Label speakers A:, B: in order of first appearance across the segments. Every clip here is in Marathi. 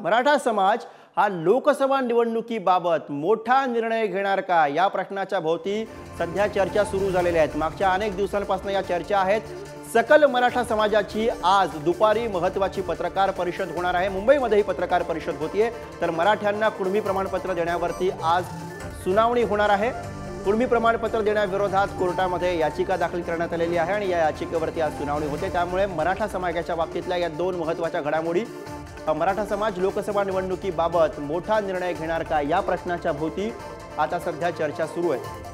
A: मराठा समाज हा लोकसभा निवडणुकीबाबत मोठा निर्णय घेणार का या प्रश्नाच्या भोवती सध्या चर्चा सुरू झालेल्या आहेत। मागच्या अनेक दिवसांपासून या चर्चा आहेत। सकल मराठा समाजाची आज दुपारी महत्त्वाची पत्रकार परिषद होणार आहे। मुंबईमध्येही पत्रकार परिषद होतीये, तर मराठ्यांना कुणबी प्रमाणपत्र देण्यावरती आज सुनावणी होणार आहे। कुणबी प्रमाणपत्र देण्याविरोधात कोर्टामध्ये याचिका दाखल करण्यात आलेली आहे आणि या याचिकेवरती आज सुनावणी होते। त्यामुळे मराठा समाजाच्या बाबतीतल्या या दोन महत्त्वाच्या घडामोडी, मराठा समाज लोकसभा निवडणुकीबाबत मोठा निर्णय घेणार का या प्रश्नाच्या भोवती आता सध्या चर्चा सुरू आहे।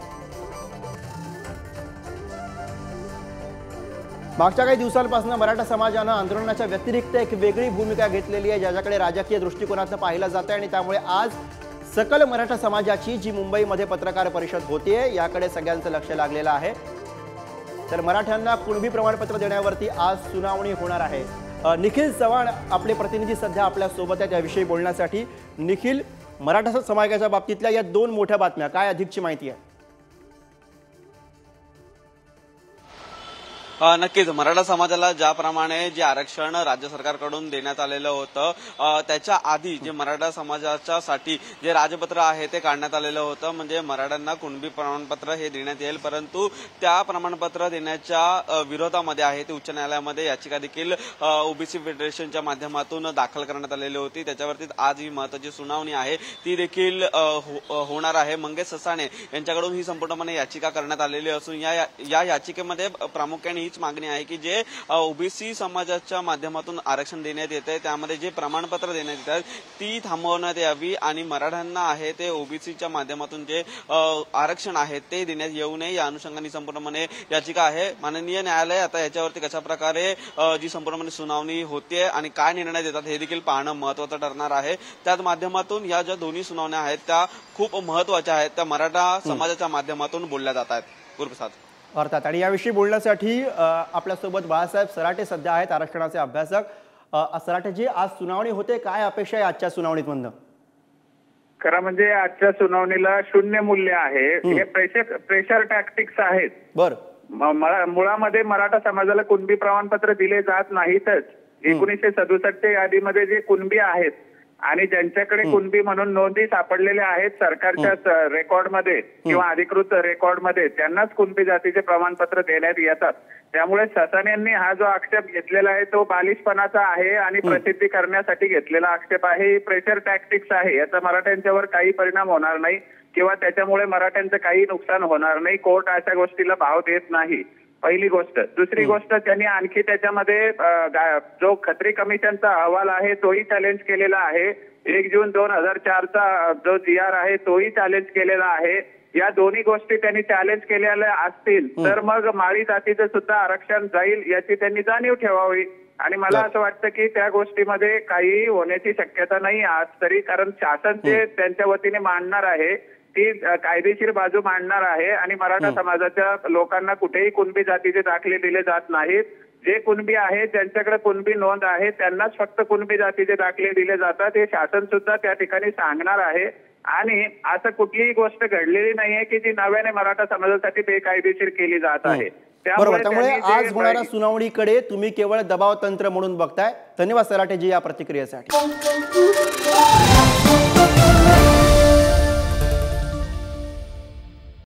A: मागच्या काही दिवसांपासून मराठा समाजाने आंदोलनाच्या व्यतिरिक्त एक वेगळी भूमिका घेतलेली आहे, ज्याच्याकडे राजकीय दृष्टिकोनातून पाहिलं जातं आणि त्यामुळे आज सकल मराठा समाजाची जी मुंबईमध्ये पत्रकार परिषद होतीये याकडे सगळ्यांचं लक्ष लागलेलं आहे। तर मराठ्यांना कुणबी प्रमाणपत्र देण्यावरती आज सुनावणी होणार आहे। निखिल चव्हाण आपले प्रतिनिधी सध्या आपल्या सोबत आहेत याविषयी बोलण्यासाठी। निखिल, मराठा समाजाच्या बाबतीतल्या या दोन मोठ्या बातम्या, काय अधिकची माहिती आहे?
B: नक्कीच मराठा समाजाला ज्याप्रमाणे जे आरक्षण राज्य सरकारकडून देण्यात आलेलं होतं त्याच्या आधी जे मराठा समाजाच्यासाठी जे राजपत्र आहे ते काढण्यात आलेलं होतं, म्हणजे मराठ्यांना कुणबी प्रमाणपत्र हे देण्यात येईल, परंतु त्या प्रमाणपत्र देण्याच्या विरोधामध्ये आहे ते उच्च न्यायालयामध्ये याचिका देखील ओबीसी फेडरेशनच्या माध्यमातून दाखल करण्यात आलेली होती। त्याच्यावरती आज ही महत्त्वाची सुनावणी आहे ती देखील होणार आहे। मंगेश ससाणे यांच्याकडून ही संपूर्णपणे याचिका करण्यात आलेली असून या याचिकेमध्ये प्रामुख्याने हीच मागणी आहे की जे ओबीसी समाजाच्या माध्यमातून आरक्षण देण्यात येते त्यामध्ये जे प्रमाणपत्र देण्यात येतात ती थांबवण्यात यावी आणि मराठ्यांना आहे ते ओबीसीच्या माध्यमातून जे आरक्षण आहे ते देण्यात येऊ नये या अनुषंगाने संपूर्णपणे याचिका आहे। माननीय न्यायालय आता याच्यावरती कशा प्रकारे जी संपूर्णपणे सुनावणी होते आणि काय निर्णय देतात हे देखील पाहणं महत्त्वाचं ठरणार आहे। त्याच माध्यमातून या ज्या दोन्ही सुनावण्या आहेत त्या खूप महत्त्वाच्या आहेत, त्या मराठा समाजाच्या माध्यमातून बोलल्या जात आहेत। गुरुप्रसाद।
A: अर्थात, आणि याविषयी बोलण्यासाठी आपल्यासोबत बाळासाहेब सराटे सध्या आहेत, आरक्षणाचे अभ्यासक। सराटेजी, आज सुनावणी होते, काय अपेक्षा आहे आजच्या सुनावणीतून?
C: खरं म्हणजे आजच्या सुनावणीला शून्य मूल्य आहे। हे प्रेशर टॅक्टिक्स आहेत।
A: बरं,
C: मुळामध्ये मराठा समाजाला कुणबी प्रमाणपत्र दिले जात नाहीतच। 1967च्या यादीमध्ये जे कुणबी आहेत आणि ज्यांच्याकडे कुणबी म्हणून नोंदी सापडलेल्या आहेत सरकारच्या रेकॉर्डमध्ये किंवा अधिकृत रेकॉर्डमध्ये, त्यांनाच कुणबी जातीचे प्रमाणपत्र देण्यात येतात। त्यामुळे ससाणे यांनी हा जो आक्षेप घेतलेला आहे तो बालिशपणाचा आहे आणि प्रसिद्धी करण्यासाठी घेतलेला आक्षेप आहे। ही प्रेशर टॅक्टिक्स आहे, याचा मराठ्यांच्यावर काही परिणाम होणार नाही किंवा त्याच्यामुळे मराठ्यांचं काही नुकसान होणार नाही। कोर्ट अशा गोष्टीला भाव देत नाही, पहिली गोष्ट। दुसरी गोष्ट, त्यांनी आणखी त्याच्यामध्ये जो खत्री कमिशनचा अहवाल आहे तोही चॅलेंज केलेला आहे। 1 जून 2004चा जो GR आहे तोही चॅलेंज केलेला आहे। या दोन्ही गोष्टी त्यांनी चॅलेंज केलेल्या असतील तर मग माळी जातीचं सुद्धा आरक्षण जाईल याची त्यांनी जाणीव ठेवावी। आणि मला असं वाटतं की त्या गोष्टीमध्ये काही होण्याची शक्यता नाही आज तरी, कारण शासन जे त्यांच्या वतीने मांडणार आहे ती कायदेशीर बाजू मांडणार आहे आणि मराठा समाजाच्या लोकांना कुठेही कुणबी जातीचे दाखले दिले जात नाहीत। जे कुणबी आहेत, ज्यांच्याकडे कुणबी नोंद आहे त्यांनाच फक्त कुणबी जातीचे दाखले दिले जातात, हे शासन सुद्धा त्या ठिकाणी सांगणार आहे। आणि असं कुठलीही गोष्ट घडलेली नाहीये की जी नव्याने मराठा समाजासाठी बेकायदेशीर केली जात आहे।
A: त्यामुळे आज होणाऱ्या सुनावणीकडे तुम्ही केवळ दबाव तंत्र म्हणून बघताय। धन्यवाद सराटेजी या प्रतिक्रियेसाठी।